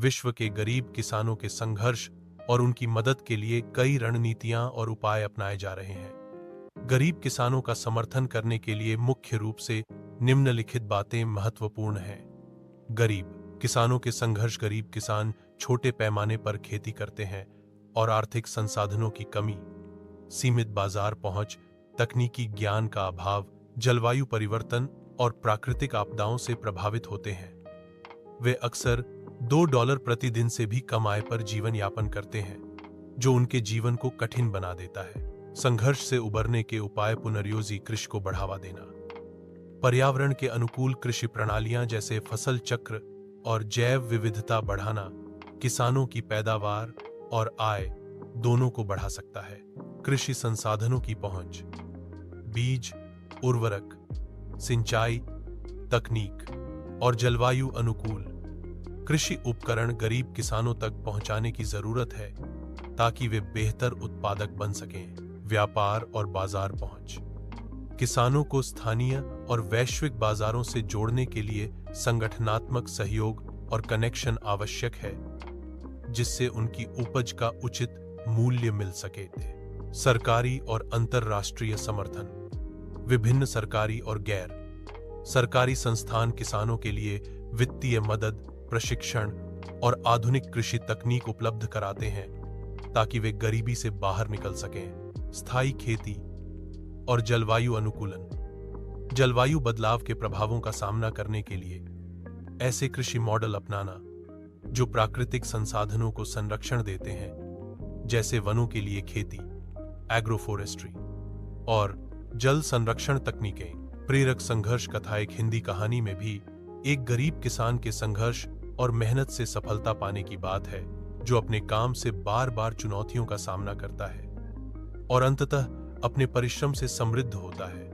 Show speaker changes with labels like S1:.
S1: विश्व के गरीब किसानों के संघर्ष और उनकी मदद के लिए कई रणनीतियां और उपाय अपनाए जा रहे हैं। गरीब किसानों का समर्थन करने के लिए मुख्य रूप से निम्नलिखित बातें महत्वपूर्ण हैं। गरीब किसानों के संघर्ष। गरीब किसान छोटे पैमाने पर खेती करते हैं और आर्थिक संसाधनों की कमी, सीमित बाजार पहुंच, तकनीकी ज्ञान का अभाव, जलवायु परिवर्तन और प्राकृतिक आपदाओं से प्रभावित होते हैं। वे अक्सर $2 प्रतिदिन से भी कम आय पर जीवन यापन करते हैं, जो उनके जीवन को कठिन बना देता है। संघर्ष से उबरने के उपाय। पुनर्योजी कृषि को बढ़ावा देना, पर्यावरण के अनुकूल कृषि प्रणालियां जैसे फसल चक्र और जैव विविधता बढ़ाना किसानों की पैदावार और आय दोनों को बढ़ा सकता है। कृषि संसाधनों की पहुंच, बीज, उर्वरक, सिंचाई तकनीक और जलवायु अनुकूल कृषि उपकरण गरीब किसानों तक पहुंचाने की जरूरत है ताकि वे बेहतर उत्पादक बन सकें। व्यापार और बाजार पहुंच, किसानों को स्थानीय और वैश्विक बाजारों से जोड़ने के लिए संगठनात्मक सहयोग और कनेक्शन आवश्यक है, जिससे उनकी उपज का उचित मूल्य मिल सके। सरकारी और अंतर्राष्ट्रीय समर्थन, विभिन्न सरकारी और गैर सरकारी संस्थान किसानों के लिए वित्तीय मदद, प्रशिक्षण और आधुनिक कृषि तकनीक उपलब्ध कराते हैं ताकि वे गरीबी से बाहर निकल सकें। स्थायी खेती और जलवायु अनुकूलन, जलवायु बदलाव के प्रभावों का सामना करने के लिए ऐसे कृषि मॉडल अपनाना जो प्राकृतिक संसाधनों को संरक्षण देते हैं, जैसे वनों के लिए खेती, एग्रोफोरेस्ट्री और जल संरक्षण तकनीकें। प्रेरक संघर्ष कथा। एक हिंदी कहानी में भी एक गरीब किसान के संघर्ष और मेहनत से सफलता पाने की बात है, जो अपने काम से बार बार चुनौतियों का सामना करता है और अंततः अपने परिश्रम से समृद्ध होता है।